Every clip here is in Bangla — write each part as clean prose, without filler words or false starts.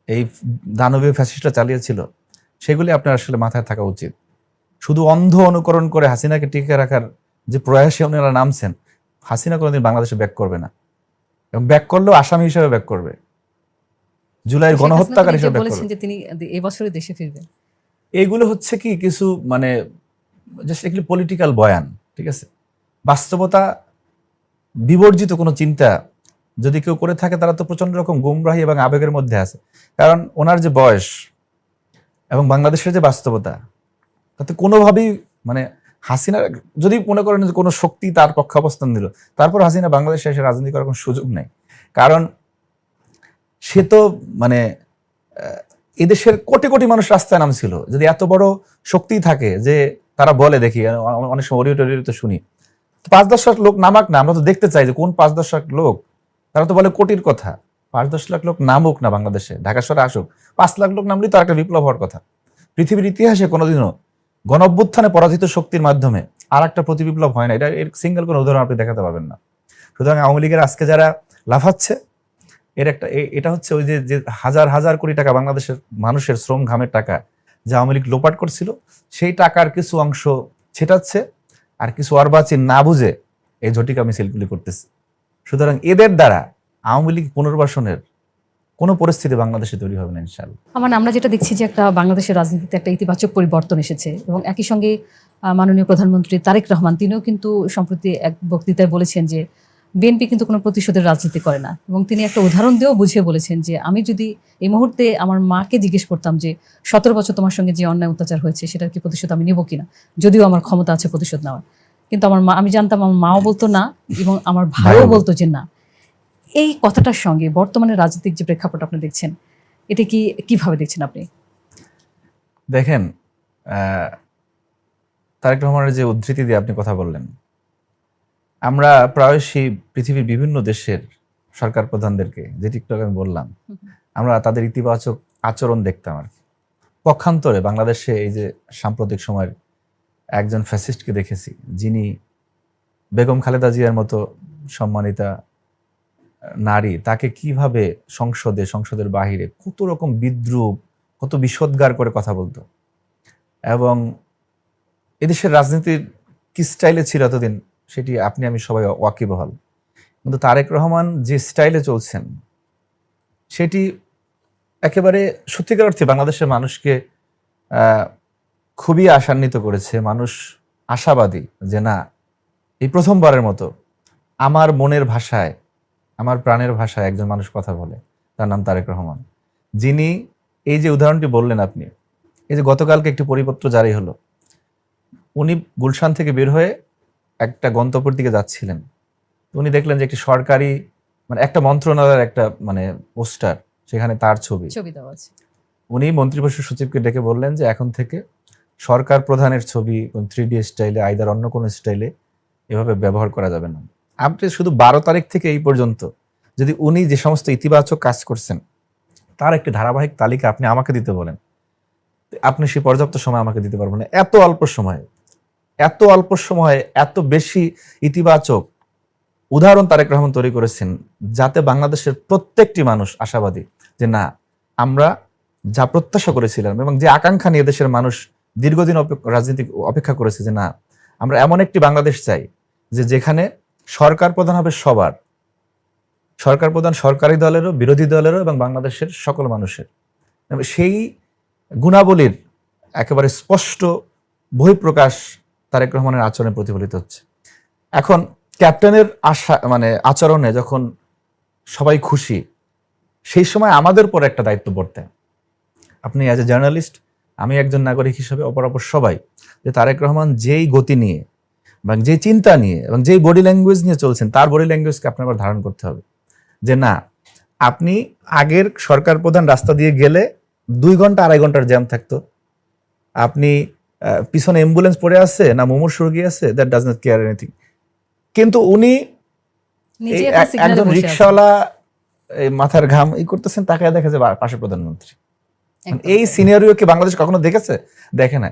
এই দানবীয় ফ্যাসিস্টরা চালিয়েছিল, সেগুলি আপনার আসলে মাথায় থাকা উচিত। শুধু অন্ধ অনুকরণ করে হাসিনাকে টিকে রাখার যে প্রয়াসে ওনারা নামছেন, হাসিনা কোনোদিন বাংলাদেশে ব্যাক করবে না, এবং ব্যাক করলেও আসামি হিসেবে ব্যাক করবে, জুলাইয়ের শেখ হাসিনা তো গণহত্যাকারী নিজে হিসেবে ব্যাক বলেছেন করবে। যে তিনি এই বছরই দেশে ফিরবেন। এইগুলো হচ্ছে কি কিছু মানে জাস্ট একটি পলিটিক্যাল বয়ান, ঠিক আছে? বাস্তবতা বিবর্জিত কোনো চিন্তা যদি কেউ করে থাকে, তারা তো প্রচন্ড রকম গুমরাহী এবং আবেগের মধ্যে আছে। কারণ ওনার যে বয়স এবং বাংলাদেশের যে বাস্তবতা, তাতে কোনোভাবেই মানে হাসিনা যদি মনে করেন যে কোনো শক্তি তার পক্ষে অবস্থান দিল, তারপর হাসিনা বাংলাদেশে এসে রাজনীতি করার কোনো সুযোগ নেই। কারণ সে তো মানে এদেশের কোটি কোটি মানুষ রাস্তায় নামছিল। যদি এত বড় শক্তি থাকে যে তারা বলে, দেখি অনেক সময় অডিও টডিও শুনি, 5-10 লাখ লোক নামাক না, আমরা তো দেখতে চাই যে কোন 5-10 লাখ লোক। তারা তো বলে কোটির কথা, 5-10 লাখ লোক নামুক না বাংলাদেশে, ঢাকা শহরে আসুক, 5 লাখ লোক নামলেই তো একটা বিপ্লব হওয়ার কথা। পৃথিবীর ইতিহাসে কোনোদিনও গণ অভ্যুত্থানে পরাজিত শক্তির মাধ্যমে আর একটা প্রতিবিপ্লব হয় না। এটা এর সিঙ্গেল কোনো উদাহরণ আপনি দেখাতে পারবেন না। সুতরাং আওয়ামী লীগের আজকে যারা লাফাচ্ছে, এর একটা এটা হচ্ছে ওই যে হাজার হাজার কোটি টাকা বাংলাদেশের মানুষের শ্রম ঘামের টাকা যা আওয়ামী লীগ লোপাট করছিল, সেই টাকার কিছু অংশ ছেটাচ্ছে, আর কিছু অর্বাচীন না বুঝে এই ঝটিকা মিছিলগুলি করতেছে। সুতরাং এদের দ্বারা আওয়ামী লীগ পুনর্বাসনের কোনো পরিস্থিতি বাংলাদেশে তৈরি হবে না ইনশাআল্লাহ। মানে আমরা যেটা দেখছি যে একটা বাংলাদেশের রাজনীতিতে একটা ইতিবাচক পরিবর্তন এসেছে, এবং একই সঙ্গে মাননীয় প্রধানমন্ত্রী তারেক রহমান তিনিও কিন্তু সম্প্রতি এক বক্তৃতায় বলেছেন যে বিএনপি কিন্তু কোনো প্রতিশোধের রাজনীতি করে না, এবং তিনি একটা উদাহরণ দিয়েও বুঝিয়ে বলেছেন যে আমি যদি এই মুহূর্তে আমার মাকে জিজ্ঞেস করতাম যে 17 বছর তোমার সঙ্গে যে অন্যায় অত্যাচার হয়েছে সেটার কি প্রতিশোধ আমি নেব কিনা, যদিও আমার ক্ষমতা আছে প্রতিশোধ নেওয়ার, কিন্তু আমার মা, আমি জানতাম আমার মাও বলতো না এবং আমার ভাইও বলতো যে না। এই কথাটার সঙ্গে বর্তমানে রাজনৈতিক যে প্রেক্ষাপট আপনি দেখছেন, এটা কিভাবে দেখছেন আপনি? দেখেন, তারেক রহমানের যে উদ্ধৃতি দিয়ে আপনি কথা বললেন, আমরা প্রায়শই পৃথিবীর বিভিন্ন দেশের সরকার প্রধানদেরকে, যে টিকটক আমি বললাম, আমরা তাদের ইতিবাচক আচরণ দেখতাম আর কি। পক্ষান্তরে বাংলাদেশে এই যে সাম্প্রতিক সময়ের একজন ফ্যাসিস্টকে দেখেছি, যিনি বেগম খালেদা জিয়ার মতো সম্মানিতা নারী, তাকে কিভাবে সংসদের বাহিরে কত রকম বিদ্রুপ, কত বিষোদ্গার করে কথা বলতো। এবং এদেশের রাজনীতির কি স্টাইলে ছিল এতদিন, সেটি আপনি আমি সবাই ওয়াকিবহাল। কিন্তু তারেক রহমান যে স্টাইলে চলছেন, সেটি একেবারে সত্যিকার অর্থে বাংলাদেশের মানুষকে খুবই আশান্বিত করেছে। মানুষ আশাবাদী যে না, এই প্রথমবারের মতো আমার মনের ভাষায়, আমার প্রাণের ভাষায় একজন মানুষ কথা বলে, তার নাম তারেক রহমান। যিনি এই যে উদাহরণটি বললেন আপনি, এই যে গতকালকে একটি পরিপত্র জারি হলো, উনি গুলশান থেকে বের হয়ে একটা গন্তব্যের দিকে যাচ্ছিলেন, উনি দেখলেন যে একটি সরকারি মানে একটা মন্ত্রণালয়ের একটা মানে পোস্টার, সেখানে তার ছবি দেওয়া আছে। উনি মন্ত্রিপরিষদ সচিবকে ডেকে বললেন যে এখন থেকে সরকার প্রধানের ছবি 3D স্টাইলে, আইদার অন্য কোনো স্টাইলে এভাবে ব্যবহার করা যাবে না। আপনি শুধু 12 তারিখ থেকে এই পর্যন্ত যদি উনি যে সমস্ত ইতিবাচক কাজ করছেন তার একটি ধারাবাহিক তালিকা আপনি আমাকে দিতে বলেন, আপনি সেই পর্যাপ্ত সময় আমাকে দিতে পারবেন না। এত অল্প সময়ে এত বেশি ইতিবাচক উদাহরণ তারেক রহমান তৈরি করেছেন, যাতে বাংলাদেশের প্রত্যেকটি মানুষ আশাবাদী যে না, আমরা যা প্রত্যাশা করেছিলাম এবং যে আকাঙ্ক্ষা নিয়ে দেশের মানুষ দীর্ঘদিন রাজনীতি অপেক্ষা করেছে, যে না, আমরা এমন একটি বাংলাদেশ চাই যে যেখানে সরকার প্রধান হবে সবার, সরকার প্রধান সরকারি দলেরও, বিরোধী দলেরও এবং বাংলাদেশের সকল মানুষের। সেই গুণাবলীর একেবারে স্পষ্ট বহিঃপ্রকাশ তারেক রহমানের আচরণে প্রতিফলিত হচ্ছে। এখন ক্যাপ্টেনের মানে আচরণে যখন সবাই খুশি, সেই সময় আমাদের পর একটা দায়িত্ব পড়তে, আপনি অ্যাজ এ জার্নালিস্ট, আমি একজন নাগরিক হিসেবে, অপরাপর সবাই, যে তারেক রহমান যেই গতি নিয়ে এবং যে চিন্তা নিয়ে এবং যেই বডি ল্যাঙ্গুয়েজ নিয়ে চলছেন, তার বডি ল্যাঙ্গুয়েজকে আপনার আবার ধারণ করতে হবে। যে না, আপনি আগের সরকার প্রধান রাস্তা দিয়ে গেলে 2 ঘন্টা 2.5 ঘন্টার জ্যাম থাকতো, আপনি পিছনে অ্যাম্বুলেন্স পড়ে আছে না মুমূর্ষু রোগী আছে, that does not care anything. কিন্তু উনি একজন রিক্সাওয়ালা মাথার ঘাম করতেছেন, তাকে দেখা যায় পাশে প্রধানমন্ত্রী। এই সিনারিও কি বাংলাদেশ কখনো দেখেছে? দেখে না।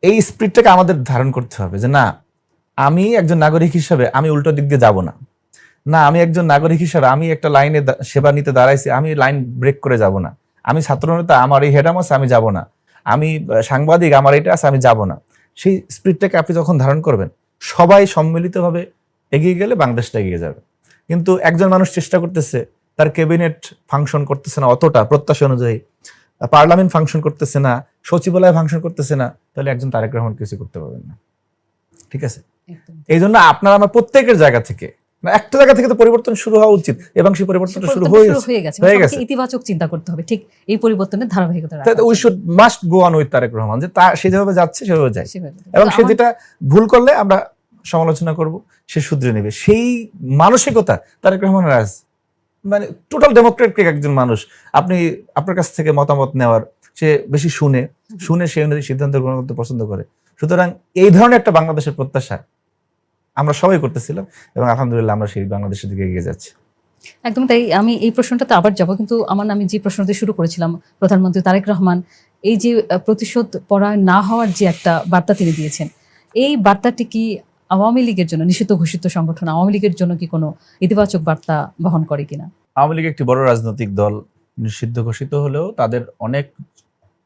এই স্পিরিটটাকে আমাদের ধারণ করতে হবে যে না, আমি একজন নাগরিক হিসেবে আমি উল্টো দিক দিয়ে যাব না। না আমি একজন নাগরিক হিসেবে আমি একটা লাইনে সেবা নিতে দাঁড়াইছি, আমি লাইন ব্রেক করে যাব না। আমি ছাত্রনেতা, আমার এই হেডাম আছে, আমি যাব না। আমি সাংবাদিক, আমার এটা আছে, আমি যাব না। সেই স্পিরিটটাকে আপনি যখন ধারণ করবেন, সবাই সম্মিলিতভাবে এগিয়ে গেলে বাংলাদেশটা এগিয়ে যাবে। কিন্তু একজন মানুষ চেষ্টা করতেছে, তার ক্যাবিনেট ফাংশন করতেছে না অতটা প্রত্যাশা অনুযায়ী, পার্লামেন্ট ফাংশন করতেছে না, সচিবালয় ফাংশন করতেছে না, তাহলে একজন তারেক রহমান কিছু করতে পারবেন না। ঠিক আছে, একদম। এই জন্য আপনার আমার প্রত্যেকের জায়গা থেকে, একটা জায়গা থেকে তো পরিবর্তন শুরু হওয়া উচিত, এবং সেই পরিবর্তনটা শুরু হয়ে গেছে। হয়ে গেছে। ইতিবাচক চিন্তা করতে হবে, ঠিক এই পরিবর্তনের ধারাবাহিকতা রাখা উই উচিত। Should must go on with Tarique Rahman, যে সে যেভাবে যাচ্ছে সেভাবে যায়, সেভাবে। এবং কিন্তু সে যেটা ভুল করলে আমরা সমালোচনা করব, সে শুধরে নেবে। সেই মানসিকতা তারেক রহমানের আছে। মানে টোটাল ডেমোক্রেটিক একজন মানুষ। আপনি আপনার কাছ থেকে মতামত নেওয়ার, সে বেশি শুনে সে অনুযায়ী সিদ্ধান্ত গ্রহণ করতে পছন্দ করে। সুতরাং এই ধরনের একটা বাংলাদেশের প্রত্যাশা আমরা সবাই করতেছিলাম, এবং আলহামদুলিল্লাহ আমরা সেই বাংলাদেশের দিকে এগিয়ে যাচ্ছি। একদম তাই। আমি এই প্রশ্নটাতে আবার যাব, কিন্তু আমি যে প্রশ্ন দিয়ে শুরু করেছিলাম, প্রধানমন্ত্রী তারেক রহমান এই যে প্রতিশোধ পরায়ণ না হওয়ার যে একটা বার্তা তিনি দিয়েছেন, এই বার্তাটি কি আওয়ামী লীগের জন্য, নিষিদ্ধ ঘোষিত সংগঠন আওয়ামী লীগের জন্য কি কোনো ইতিবাচক বার্তা বহন করে কিনা? আওয়ামী লীগ একটি বড় রাজনৈতিক দল, নিষিদ্ধ ঘোষিত হলেও তাদের অনেক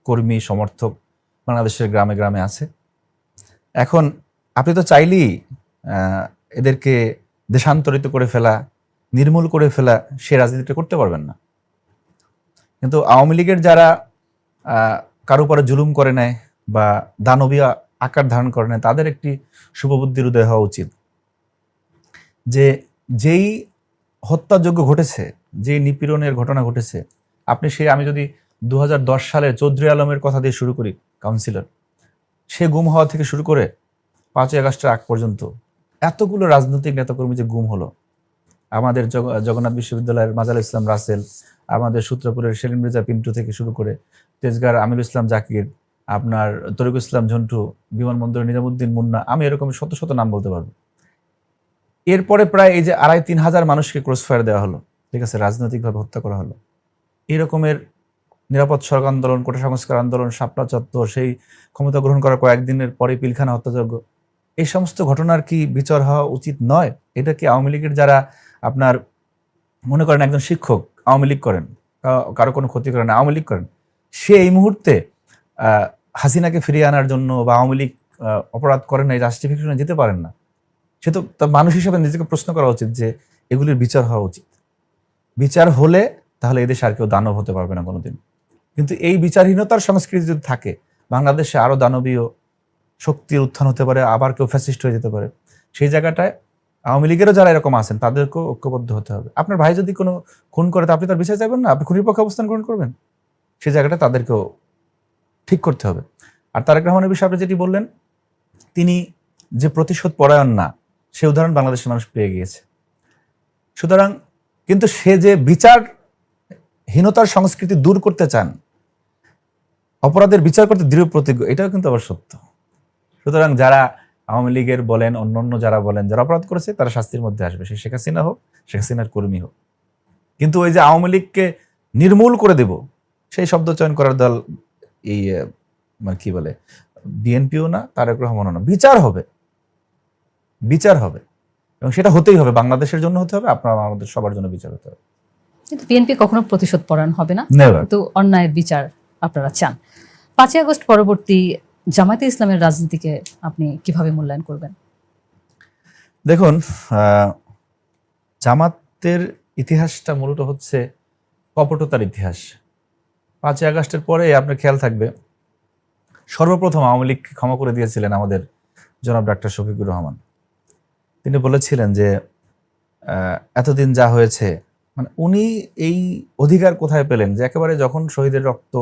কর্মী সমর্থক বাংলাদেশের গ্রামে গ্রামে আছে। এখন আপনি তো চাইলেই এদেরকে দেশান্তরিত করে ফেলা, নির্মূল করে ফেলা, সে রাজনীতিটা করতে পারবেন না। কিন্তু আওয়ামী লীগের যারা কারো উপরে জুলুম করে নেয় বা দানবীয় আকার ধারণ করে নেয়, তাদের একটি শুভবুদ্ধির উদয় হওয়া উচিত, যে যেই হত্যাযজ্ঞ ঘটেছে, যেই নিপীড়নের ঘটনা ঘটেছে, আমি যদি 2010 সালের চৌধুরী আলমের কথা দিয়ে শুরু করি, কাউন্সিলর, সে গুম হওয়া থেকে শুরু করে 5ই আগস্টের আগ পর্যন্ত এতগুলো রাজনৈতিক নেতাকর্মী যে গুম হলো, আমাদের জগন্নাথ বিশ্ববিদ্যালয়ের মাজাল ইসলাম রাসেল, আমাদের সূত্রপুরের সেলিম রেজা পিন্টু থেকে শুরু করে তেজগাঁর আমিরুল ইসলাম জাকির, আপনার তরিকুল ইসলাম ঝন্টু, বিমানবন্দরের নিজামুদ্দিন মুন্না, আমি এরকম শত শত নাম বলতে পারবো। এরপরে প্রায় এই যে 2,5-3 হাজার মানুষকে ক্রসফায়ার দেওয়া হলো, ঠিক আছে, রাজনৈতিকভাবে হত্যা করা হলো। এই রকমের নিরাপদ সড়ক আন্দোলন, কোটা সংস্কার আন্দোলন, শাপলা চত্বর, সেই ক্ষমতা গ্রহণ করার কয়েকদিনের পরে পিলখানা হত্যাযজ্ঞ, এই সমস্ত ঘটনার কি বিচার হওয়া উচিত নয়? এটা কি আওয়ামী লীগের যারা আপনার মনে করেন একজন শিক্ষক আওয়ামী লীগ করেন, কারো কোনো ক্ষতি করেন, আওয়ামী লীগ করেন, সে এই মুহূর্তে হাসিনাকে ফিরিয়ে আনার জন্য বা আওয়ামী লীগ অপরাধ করেন, এই জাস্টিফিকেশনে যেতে পারেন না। সে তো তার মানুষ হিসেবে নিজেকে প্রশ্ন করা উচিত যে এগুলির বিচার হওয়া উচিত। বিচার হলে তাহলে এদেশে আর কেউ দানব হতে পারবে না কোনোদিন। কিন্তু এই বিচারহীনতার সংস্কৃতি যদি থাকে, বাংলাদেশে আরো দানবীয় শক্তির উত্থান হতে পারে, আবার কেউ ফ্যাসিস্ট হয়ে যেতে পারে। সেই জায়গাটায় আওয়ামী লীগেরও যারা এরকম আছেন তাদেরকেও ঐক্যবদ্ধ হতে হবে। আপনার ভাই যদি কোনো খুন করে, তা আপনি তার বিচার চাইবেন না? আপনি খুনির পক্ষে অবস্থান গ্রহণ করবেন? সেই জায়গাটা তাদেরকেও ঠিক করতে হবে। আর তারেক রহমানের বিষয়ে আপনি যেটি বললেন, তিনি যে প্রতিশোধ পরায়ণ না, সে উদাহরণ বাংলাদেশের মানুষ পেয়ে গিয়েছে। সুতরাং কিন্তু সে যে বিচারহীনতার সংস্কৃতি দূর করতে চান, অপরাধের বিচার করতে দৃঢ় প্রতিজ্ঞ, এটাও কিন্তু আবার সত্য। সুতরাং যারা আওয়ামী লীগের বলেন, অন্যান্য যারা বলেন, যারা অপরাধ করেছে তারা শাস্তির মধ্যে আসবে, সে শেখ হাসিনা হোক, শেখ হাসিনার কর্মী হোক। কিন্তু ওই যে আওয়ামী লীগকে নির্মূল করে দেব, সেই শব্দ চয়ন করার দল এই মানে কি বলে, বিএনপিও না, তারেক রহমানও না। বিচার হবে, বিচার হবে, এবং সেটা হতেই হবে, বাংলাদেশের জন্য হতে হবে, আপনার আমাদের সবার জন্য বিচার হতে হবে। কিন্তু বিএনপি কখনো প্রতিশোধ পরায়ণ হবে না, নেভার। কিন্তু অন্যায়ের বিচার আপনারা চান। 5ই আগস্ট পরবর্তী জামায়াতে ইসলামের রাজনীতিকে আপনি কিভাবে মূল্যায়ন করবেন? দেখুন, জামাতের ইতিহাসটা মূলত হচ্ছে কপটতার ইতিহাস। 5ই আগস্টের পরে আপনার খেয়াল থাকবে, সর্বপ্রথম আওয়ামী লীগকে ক্ষমা করে দিয়েছিলেন আমাদের জনাব ডাক্তার শফিকুর রহমান। তিনি বলেছিলেন যে এতদিন যা হয়েছে, মানে উনি এই অধিকার কোথায় পেলেন যে একেবারে যখন শহীদের রক্ত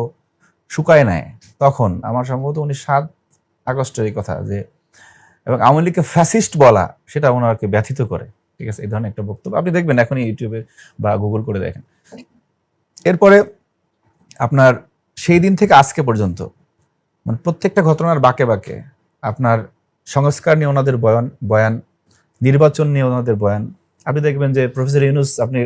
শুকায় নেয় তখন, আমার সম্ভবত 7 আগস্টের এই কথা, যে এবং আওয়ামী লীগকে ফ্যাসিস্ট বলা, সেটা ওনাকে ব্যথিত করে। ঠিক আছে, এই ধরনের একটা বক্তব্য আপনি দেখবেন এখনই ইউটিউবে বা গুগল করে দেখেন। এরপরে আপনার সেই দিন থেকে আজকে পর্যন্ত মানে প্রত্যেকটা ঘটনার বাঁকে বাঁকে আপনার সংস্কার নিয়ে ওনাদের বয়ান, নির্বাচন নিয়ে ওনাদের বয়ান। আপনি দেখবেন যে প্রফেসর ইউনূস, আপনি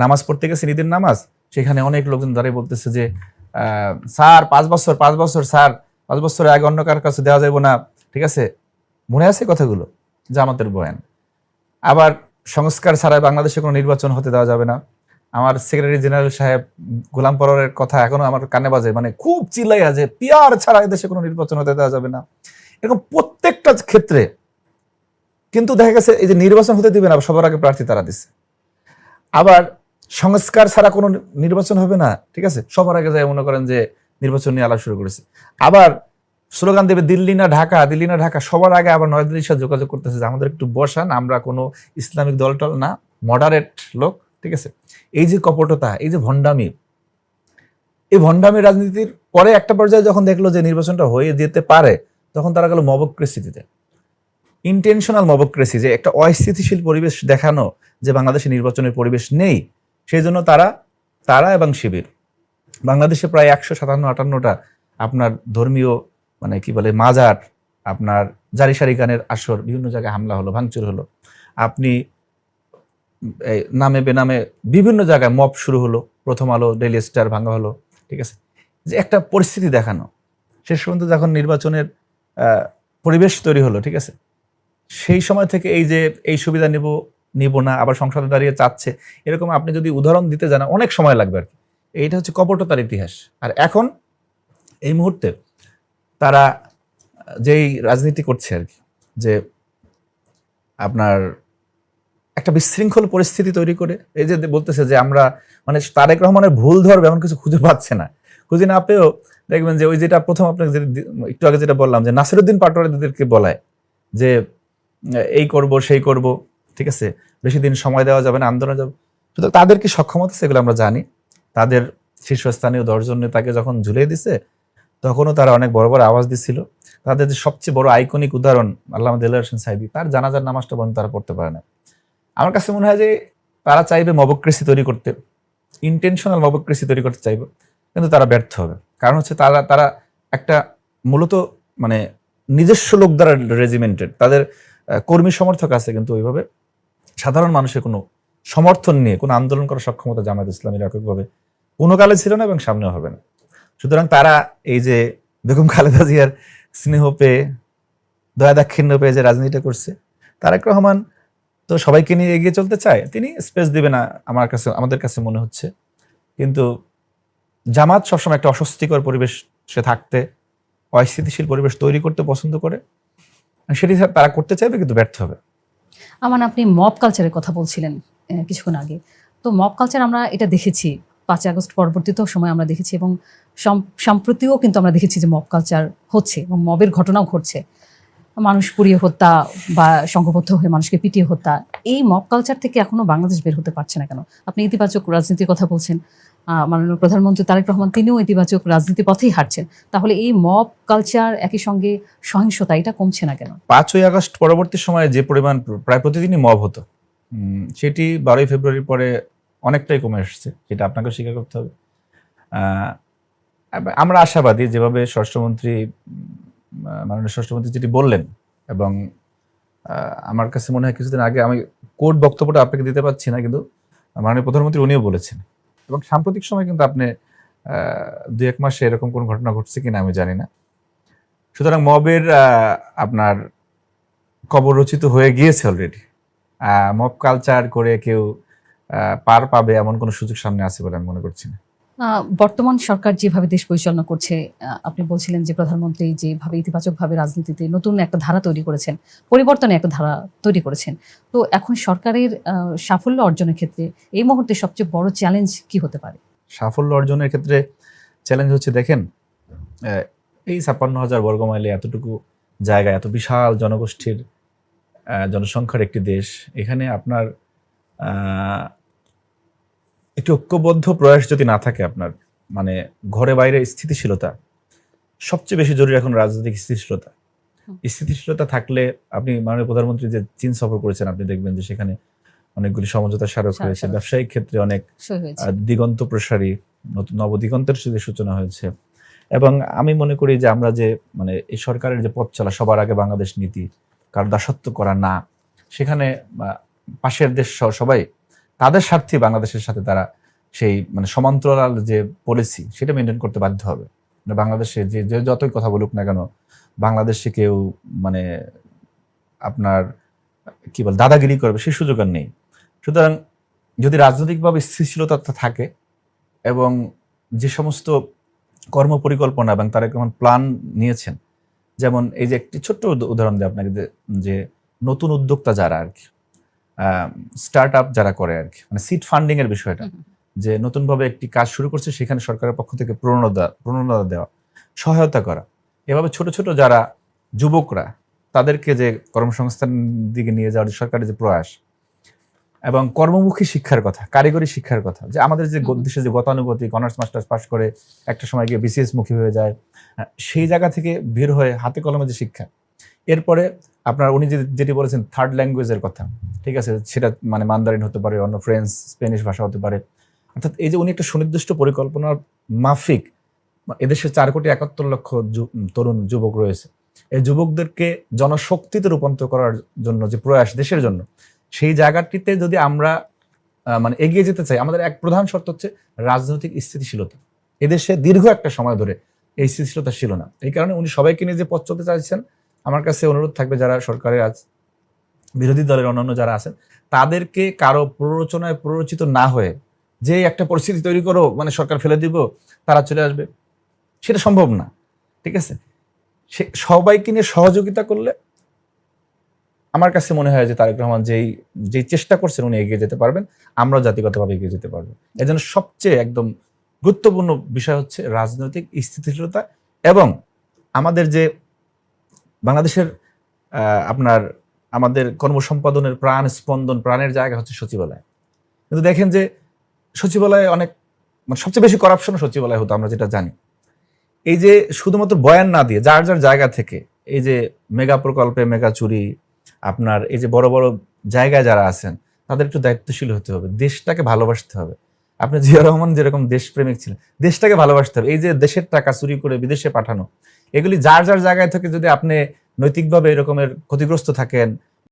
নামাজ পড়তে গেছেন, ঈদের নামাজ, সেখানে অনেক লোকজন দাঁড়িয়ে বলতেছে যে স্যার 5 বছর স্যার 5 বছরের আগে অন্য কার কাছে দেওয়া যাবে না। ঠিক আছে, মনে আছে কথাগুলো? জামাতের বয়ান। আবার সংস্কার ছাড়া বাংলাদেশে কোনো নির্বাচন হতে দেওয়া যাবে না। আমার সেক্রেটারি জেনারেল সাহেব গোলাম পরোয়ারের কথা এখনো আমার কানে বাজে, মানে খুব চিল্লাইয়া যে পিয়ার ছাড়া এদেশে কোনো নির্বাচন হতে দেওয়া যাবে না। এরকম প্রত্যেকটা ক্ষেত্রে কিন্তু দেখা গেছে এই যে নির্বাচন হতে দিবে না, সবার আগে প্রার্থী তারা দিচ্ছে। আবার সংস্কার ছাড়া কোনো নির্বাচন হবে না, ঠিক আছে, সবার আগে যায় মনে করেন যে নির্বাচন নিয়ে আলাপ শুরু করেছে। আবার স্লোগান দেবে দিল্লি না ঢাকা, দিল্লি না ঢাকা, সবার আগে আবার নয়াদিল্লির সাথে যোগাযোগ করতেছে যে আমাদের একটু বসান, আমরা কোনো ইসলামিক দলটল না, মডারেট লোক, ঠিক আছে। এই যে কপটতা, এই যে ভণ্ডামি, এই ভণ্ডামি রাজনীতির পরে একটা পর্যায়ে যখন দেখলো যে নির্বাচনটা হয়ে যেতে পারে, তখন তারা গেল মবক্রেসি দিতে, ইন্টেনশনাল মবক্রেসি, যে একটা অস্থিতিশীল পরিবেশ দেখানো যে বাংলাদেশে নির্বাচনের পরিবেশ নেই। সেই জন্য তারা এবং শিবির বাংলাদেশে প্রায় 157-58টা আপনার ধর্মীয় মানে কি বলে মাজার, আপনার জারি সারি গানের আসর, বিভিন্ন জায়গায় হামলা হলো, ভাঙচুর হলো, আপনি নামে বেনামে বিভিন্ন জায়গায় মব শুরু হলো, প্রথম আলো, ডেইলি স্টার ভাঙা হলো, ঠিক আছে, যে একটা পরিস্থিতি দেখানো। শেষ পর্যন্ত যখন নির্বাচনের পরিবেশ তৈরি হলো, ঠিক আছে, সেই সময় থেকে এই যে এই সুবিধা নিব না, আবার সংসদে দাঁড়িয়ে চাচ্ছে, এরকম আপনি যদি উদাহরণ দিতে জানা অনেক সময় লাগবে আর কি। এইটা হচ্ছে কপটতার ইতিহাস। আর এখন এই মুহূর্তে তারা যেই রাজনীতি করছে আর কি, যে আপনার একটা বিশৃঙ্খল পরিস্থিতি তৈরি করে, এই যে বলতেছে যে আমরা মানে তারেক রহমানের ভুল ধরবে এমন কিছু খুঁজে পাচ্ছে না, খুঁজে না পেয়েও দেখবেন যে ওই যেটা প্রথম আপনাকে একটু আগে যেটা বললাম যে নাসিরউদ্দিন পাটোয়ারিদেরকে বলায় যে এই করব সেই করব, ঠিক আছে, বেশি দিন সময় দেওয়া যাবে না, আন্দোলন যাবে। শুধু তাদের কি সক্ষমতা সেগুলো আমরা জানি। তাদের শীর্ষস্থানীয় 10 জন নেতাকে যখন ঝুলিয়ে দিছে, তখনও তারা অনেক বড় বড় আওয়াজ দিচ্ছিল। তাদের যে সবচেয়ে বড় আইকনিক উদাহরণ আল্লামা দেলোয়ার হোসেন সাঈদী, তার জানাজার নামাজটা বন্ধ তারা পড়তে পারে না। আমার কাছে মনে হয় যে তারা চাইবে মবক্রেসি তৈরি করতে, ইন্টেনশনাল মবক্রেসি তৈরি করতে চাইবে, কিন্তু তারা ব্যর্থ হবে। কারণ হচ্ছে তারা একটা মূলত মানে নিজস্ব লোক দ্বারা রেজিমেন্টেড, তাদের কর্মী সমর্থক আছে, কিন্তু ওইভাবে সাধারণ মানুষের কোনো সমর্থন নিয়ে কোনো আন্দোলন করার সক্ষমতা জামায়াত ইসলামীর এককভাবে কোনো কালে ছিল না এবং সামনেও হবে না। সুতরাং তারা এই যে বেগম খালেদা জিয়ার স্নেহ পেয়ে, দয়া দাক্ষিণ্য পেয়ে যে রাজনীতিটা করছে, তারেক রহমান তো সবাইকে নিয়ে এগিয়ে চলতে চায়, তিনি স্পেস দিবে না আমাদের কাছে মনে হচ্ছে। কিন্তু জামাত সবসময় একটা অস্বস্তিকর পরিবেশ সে থাকতে, অস্থিতিশীল পরিবেশ তৈরি করতে পছন্দ করে, সেটি তারা করতে চাইবে, কিন্তু ব্যর্থ হবে। আমার আপনি মব কালচারের কথা বলছিলেন কিছুক্ষণ আগে, তো মব কালচার আমরা এটা দেখেছি 5ই আগস্ট পরবর্তীতেও সময় আমরা দেখেছি, এবং সম্প্রতিও কিন্তু আমরা দেখেছি যে মব কালচার হচ্ছে এবং মবের ঘটনাও ঘটছে, মানুষ পুড়িয়ে হত্যা বা সংঘবদ্ধ হয়ে মানুষকে পিটিয়ে হত্যা। এই মব কালচার থেকে এখনো বাংলাদেশ বের হতে পারছে না কেন? আপনি ইতিবাচক রাজনীতির কথা বলছেন, মাননীয় প্রধানমন্ত্রী তারেক রহমান তিনিও ইতিবাচক রাজনীতির পথেই হাঁটছেন, তাহলে এই মব কালচার একই সঙ্গে সহিংসতা এটা কমছে না কেন? 5ই আগস্ট পরবর্তী সময়ে যে পরিমাণ প্রায় প্রতিদিনই মব হতো, সেটি 12ই ফেব্রুয়ারির পরে অনেকটাই কমে এসেছে, যেটা আপনাকে স্বীকার করতে হবে। আমরা আশাবাদী, যেভাবে স্বরাষ্ট্রমন্ত্রী মাননীয় স্বরাষ্ট্রমন্ত্রী যেটি বললেন, এবং আমার কাছে মনে হয় কিছুদিন আগে, আমি কোর্ট বক্তব্যটা আপনাকে দিতে পারছি না, কিন্তু মাননীয় প্রধানমন্ত্রী উনিও বলেছেন, এবং সাম্প্রতিক সময় কিন্তু আপনি 2-1 মাসে এরকম কোন ঘটনা ঘটছে কিনা আমি জানি না। সুতরাং মবের আপনার কবর রচিত হয়ে গিয়েছে অলরেডি। মব কালচার করে কেউ পার পাবে এমন কোনো সুযোগ সামনে আছে বলে আমি মনে করছি না। বর্তমান সরকার যেভাবে দেশ পরিচালনা করছে, আপনি বলছিলেন যে প্রধানমন্ত্রী যেভাবে ইতিবাচকভাবে রাজনীতিতে নতুন একটা ধারা তৈরি করেছেন, পরিবর্তনের একটা ধারা তৈরি করেছেন, তো এখন সরকারের সাফল্য অর্জনের ক্ষেত্রে এই মুহূর্তে সবচেয়ে বড় চ্যালেঞ্জ কি হতে পারে? সাফল্য অর্জনের ক্ষেত্রে চ্যালেঞ্জ হচ্ছে, দেখেন এই 56,000 বর্গমাইলে এতটুকু জায়গা, এত বিশাল জনগোষ্ঠীর জনসংখ্যার একটি দেশ, এখানে আপনার একটি ঐক্যবদ্ধ প্রয়াস যদি না থাকে, আপনার মানে ঘরে বাইরে স্থিতিশীলতা সবচেয়ে বেশি জরুরি এখন, রাজনৈতিক স্থিতিশীলতা থাকলে, আপনি মাননীয় প্রধানমন্ত্রী যে চীন সফর করেছেন, আপনি দেখবেন যে সেখানে অনেকগুলি সমঝোতা স্মারক হয়েছে, ব্যবসায়িক ক্ষেত্রে অনেক দিগন্ত প্রসারী নতুন নবদিগন্তের সূচনা হয়েছে। এবং আমি মনে করি যে আমরা যে মানে এই সরকারের যে পথ চলা, সবার আগে বাংলাদেশ নীতি, কারণ দাসত্ব করা না, সেখানে পাশের দেশ সবাই তাদের স্বার্থে বাংলাদেশের সাথে তারা সেই মানে সমান্তরাল যে পলিসি, সেটা মেনটেন করতে বাধ্য হবে। মানে বাংলাদেশে যে যতই কথা বলুক না কেন, বাংলাদেশে কেউ মানে আপনার কি বল দাদাগিরি করবে সেই সুযোগ আর নেই। সুতরাং যদি রাজনৈতিকভাবে স্থিতিশীলতা থাকে এবং যে সমস্ত কর্মপরিকল্পনা এবং তারেক রহমান প্ল্যান নিয়েছেন, যেমন এই যে একটি ছোট্ট উদাহরণ দিই আপনাকে, যে নতুন উদ্যোক্তা যারা আর কি স্টার্ট আপ যারা করে আর কি, মানে সিড ফান্ডিং এর বিষয়টা, যে নতুনভাবে একটি কাজ শুরু করছে সেখানে সরকারের পক্ষ থেকে প্রণোদনা দেওয়া, সহায়তা করা, এভাবে ছোট ছোট যারা যুবকরা তাদেরকে যে কর্মসংস্থান দিকে নিয়ে যাওয়ার যে সরকারের যে প্রয়াস, এবং কর্মমুখী শিক্ষার কথা, কারিগরি শিক্ষার কথা, যে আমাদের যে দেশে যে গতানুগতিক অনার্স মাস্টার্স পাস করে একটা সময় গিয়ে বিসিএস মুখী হয়ে যায়, সেই জায়গা থেকে বের হয়ে হাতে কলমে যে শিক্ষা। এরপরে আপনার উনি যেটি বলেছেন থার্ড ল্যাঙ্গুয়েজের কথা, ঠিক আছে, সেটা মানে মান্দারিন হতে পারে, অন্য ফ্রেঞ্চ স্প্যানিশ ভাষা হতে পারে। অর্থাৎ এই যে উনি একটা সুনির্দিষ্ট পরিকল্পনার মাফিক এদেশে 4,71,00,000 তরুণ যুবক রয়েছে, এই যুবকদেরকে জনশক্তিতে রূপান্তর করার জন্য যে প্রয়াস দেশের জন্য, সেই জায়গাটিতে যদি আমরা মানে এগিয়ে যেতে চাই, আমাদের এক প্রধান শর্ত হচ্ছে রাজনৈতিক স্থিতিশীলতা। এদেশে দীর্ঘ একটা সময় ধরে এই স্থিতিশীলতা ছিল না। এই কারণে উনি সবাইকে নিয়ে যে পথ চলতে চাইছেন, আমার কাছে অনুরোধ থাকবে যারা সরকারের বিরোধী দলের অন্যান্য যারা আছেন, তাদেরকে কারো প্ররোচনায় প্ররোচিত না হয়ে যে একটা পরিস্থিতি তৈরি করো মানে সরকার ফেলে দিব, তারা চলে আসবে, সেটা সম্ভব না। ঠিক আছে, সে সবাইকে নিয়ে সহযোগিতা করলে আমার কাছে মনে হয় যে তারেক রহমান যেই চেষ্টা করছেন উনি এগিয়ে যেতে পারবেন, আমরাও জাতিগতভাবে এগিয়ে যেতে পারবো। এজন্য সবচেয়ে একদম গুরুত্বপূর্ণ বিষয় হচ্ছে রাজনৈতিক স্থিতিশীলতা, এবং আমাদের যে বাংলাদেশের আপনার আমাদের কর্মসম্পাদনের প্রাণ স্পন্দন, প্রাণের জায়গা হচ্ছে সচিবালয়। কিন্তু দেখেন যে সচিবালয়ে অনেক মানে সবচেয়ে বেশি করাপশন সচিবালয় হতো, আমরা যেটা জানি। এই যে শুধুমাত্র বয়ান না দিয়ে যার যার জায়গা থেকে এই যে মেগা প্রকল্পে মেগা চুরি, আপনার এই যে বড় বড় জায়গায় যারা আছেন তাদের একটু দায়িত্বশীল হতে হবে, দেশটাকে ভালোবাসতে হবে। আপনি জিয়া রহমান যেরকম দেশপ্রেমিক ছিলেন, দেশটাকে ভালোবাসতে হবে। এই যে দেশের টাকা চুরি করে বিদেশে পাঠানো, এগুলি যার যার জায়গায় থেকে যদি আপনি নৈতিকভাবে এরকমের ক্ষতিগ্রস্ত থাকেন,